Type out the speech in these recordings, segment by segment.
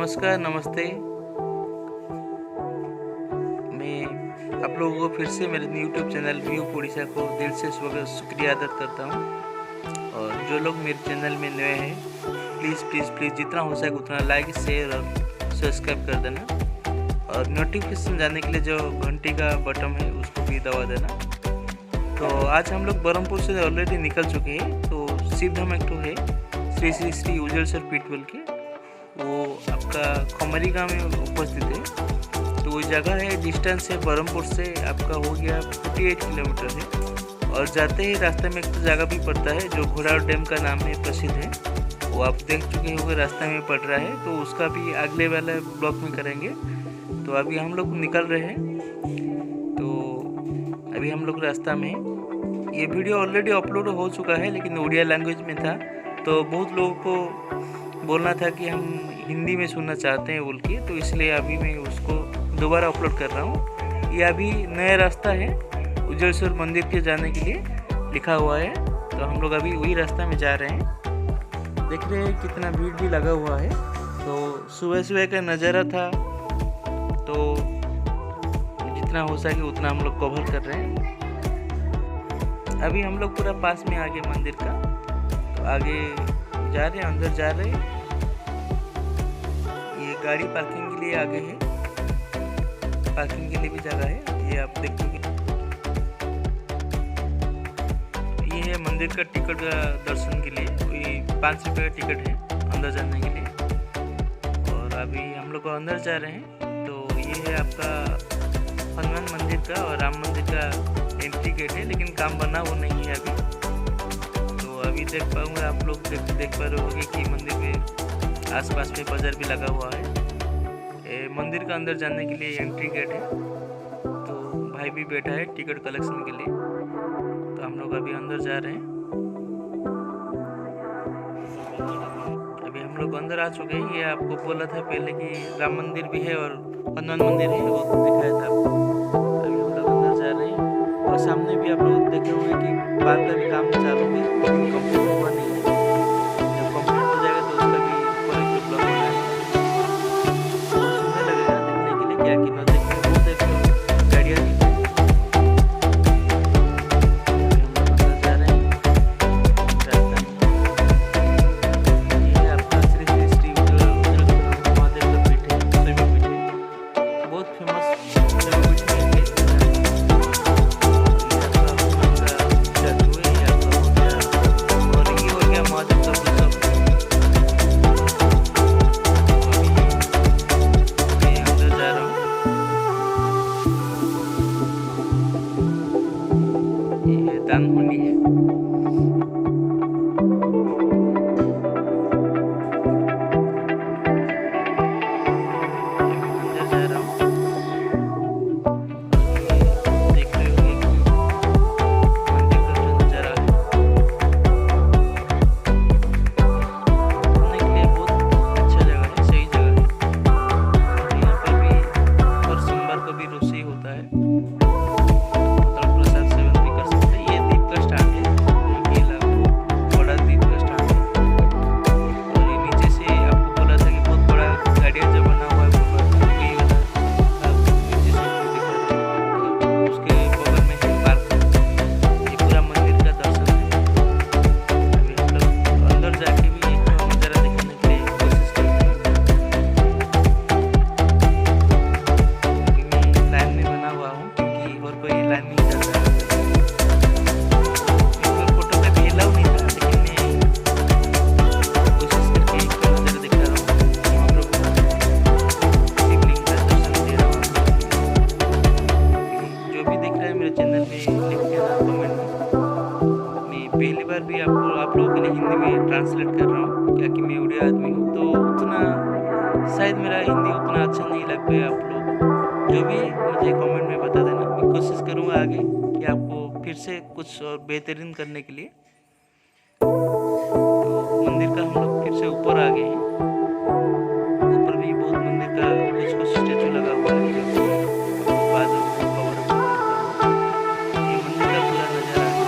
नमस्कार, नमस्ते। मैं आप लोगों को फिर से मेरे यूट्यूब चैनल व्यू उड़ीसा को दिल से शुक्रिया अदा करता हूँ। और जो लोग मेरे चैनल में नए हैं, प्लीज़ प्लीज़ प्लीज़ जितना हो सके उतना लाइक, शेयर और सब्सक्राइब कर देना। और नोटिफिकेशन जाने के लिए जो घंटी का बटन है उसको भी दबा देना। तो आज हम लोग बरहमपुर से ऑलरेडी निकल चुके हैं। तो सिद्धम एक है श्री श्री श्री उज्जवल सर पीटवल के, वो आपका खमरी गांव में उपस्थित है। तो वो जगह है, डिस्टेंस है बरहमपुर से आपका हो गया 48 किलोमीटर है। और जाते ही रास्ते में एक जगह भी पड़ता है जो घोड़ा डैम का नाम में प्रसिद्ध है, वो आप देख चुके होंगे, रास्ते में पड़ रहा है। तो उसका भी अगले वाले ब्लॉक में करेंगे। तो अभी हम लोग निकल रहे हैं। तो अभी हम लोग रास्ता में, ये वीडियो ऑलरेडी अपलोड हो चुका है लेकिन उड़िया लैंग्वेज में था। तो बहुत लोगों को बोलना था कि हम हिंदी में सुनना चाहते हैं बोल के, तो इसलिए अभी मैं उसको दोबारा अपलोड कर रहा हूँ। ये अभी नया रास्ता है उज्जवलेश्वर मंदिर के जाने के लिए लिखा हुआ है। तो हम लोग अभी वही रास्ता में जा रहे हैं। देख रहे हैं कितना भीड़ भी लगा हुआ है। तो सुबह सुबह का नज़ारा था, तो जितना हो सके उतना हम लोग कवर कर रहे हैं। अभी हम लोग पूरा पास में आ गए मंदिर का। तो आगे जा रहे हैं, अंदर जा रहे हैं। ये गाड़ी पार्किंग के लिए आगे है, पार्किंग के लिए भी जगह है, ये आप देखोगे। ये है मंदिर का टिकट दर्शन के लिए, कोई 5 रुपये का टिकट है अंदर जाने के लिए। और अभी हम लोग अंदर जा रहे हैं। तो ये है आपका हनुमान मंदिर का और राम मंदिर का एंट्री गेट है, लेकिन काम बना वो नहीं है अभी। तो अभी देख पाऊंगा, आप लोग देख पा रहे होंगे कि मंदिर के आसपास में बाजार भी लगा हुआ है। मंदिर का अंदर जाने के लिए एंट्री गेट है। तो भाई भी बैठा है टिकट कलेक्शन के लिए। तो हम लोग अभी अंदर जा रहे हैं। अभी हम लोग अंदर आ चुके हैं। ये आपको बोला था पहले कि राम मंदिर भी है और हनुमान मंदिर है, वो दिखाया था आपको। अभी हम लोग अंदर जा रहे हैं। और सामने भी आप लोग देखे होंगे कि पार्क का भी काम चालू है, लेकिन कंप्लीट हुआ नहीं है। जब कंप्लीट हो जाएगा तो उसका भी ऊपर एक ब्लॉक होना है। बहुत सुंदर लगेगा देखने के लिए, क्या कि नजदीक में बहुत एक गाड़ियाँ भी हैं। हम लोग अंदर जा रहे हैं रास्ता में। ये आपका श्री श्री श्री उज्जवल महादेव का पीठ है, शैव पीठ है, बहुत फेमस शैव पीठ है। दानकुंडी है। अंदर जा रहा हूँ। देख रहे होंगे कि मंदिर का जो नज़ारा है, घूमने के लिए बहुत अच्छा जगह है, सही जगह है। और यहाँ पर भी हर सोमवार को भी रोसई होता है। प्रसाद सेवन भी कर सकते हैं। ये दीप का स्टैंड है, बड़ा दीप का स्टैंड है। और ये नीचे से आपको बोला था कि बहुत बड़ा गाड़िया जो बना हुआ है, वही वाला आप नीचे से दिखा रहा है। उसके बगल में है पार्क। ये पूरा मंदिर का दर्शन है। अभी हम लोग अंदर जाके भी एक नज़ारा देखने के लिए कोशिश करते हैं। अभी मैं लाइन में बना हुआ हूँ क्योंकि और कोई लाइन नहीं चल रहा है। फोटो पे भी अलाउ नहीं था, लेकिन मैं कोशिश करके एक नज़ारा दिखा रहा हूँ। वहाँ पर शिवलिंग का दर्शन दे रहा हूँ। जो भी देख रहा है मेरे चैनल में लिख देना कमेंट में। मैं पहली बार भी आप लोगों के लिए हिंदी में ट्रांसलेट कर रहा हूँ, क्या कि मैं उड़िया आदमी हूँ। तो उतना शायद मेरा हिंदी उतना अच्छा नहीं लग पाया आप लोग। जो भी मुझे कमेंट में बता देना, मैं कोशिश करूँगा आगे कि आपको फिर से कुछ और बेहतरीन करने के लिए। तो मंदिर का हम लोग फिर से ऊपर आ गए हैं। ऊपर भी बहुत मंदिर का कुछ कुछ स्टैचू लगा हुआ है जो बादल में कवर होकर लगा हुआ है। ये मंदिर का पूरा नज़ारा है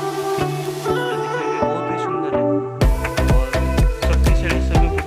जो दिखने में बहुत ही सुंदर है। और शक्तिशाली सभी कुछ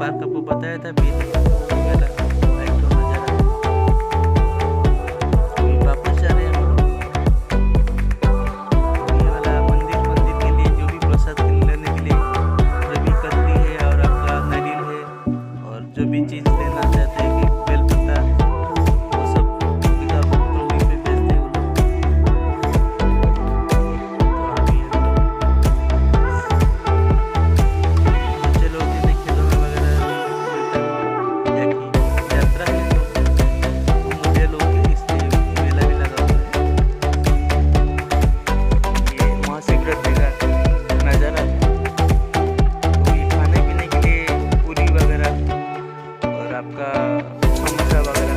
पार्क आपको बताया था भी लाइट का नज़ारा। वापस जा रहे हैं हम लोग। ये वाला मंदिर के लिए जो भी प्रसाद लेने के लिए जो भी कतरी है और आपका नारियल है और जो भी चीज़ लेना चाहते हैं कि बेलपत्ता वो सब बिका वहीं पे बेचते हैं वो लोग। और भी बच्चे लोग जैसे खिलौने वगैरह मिलता है या कि यात्रा है तो मुझे लोग इसलिए मेला भी लगा हुआ है। ये महाशिवरात्रि का नज़ारा है। तो ये खाने पीने के लिए पूरी वगैरह और आपका समोसा वगैरह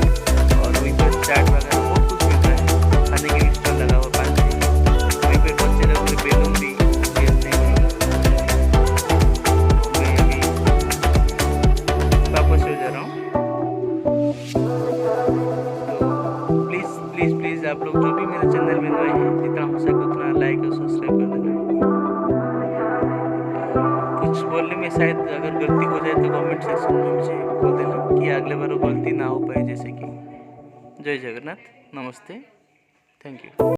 और वहीं पर चाट वगैरह बहुत कुछ मिलता है। खाने के लिए स्टॉल लगा हुआ 5-6 वहीं पर बच्चे लोग बैलून भी खेलते हैं। मैं अभी वापस हो जा रहा हूँ। तो प्लीज़ आप लोग जो भी मेरे चैनल में नए हैं जितना हो सके उतना लाइक और सब्सक्राइब कर देना। कुछ बोलने में शायद अगर गलती हो जाए तो कमेंट सेक्शन में मुझे बोल देना कि अगले बार वो गलती ना हो पाए। जैसे कि जय जगन्नाथ, नमस्ते, थैंक यू।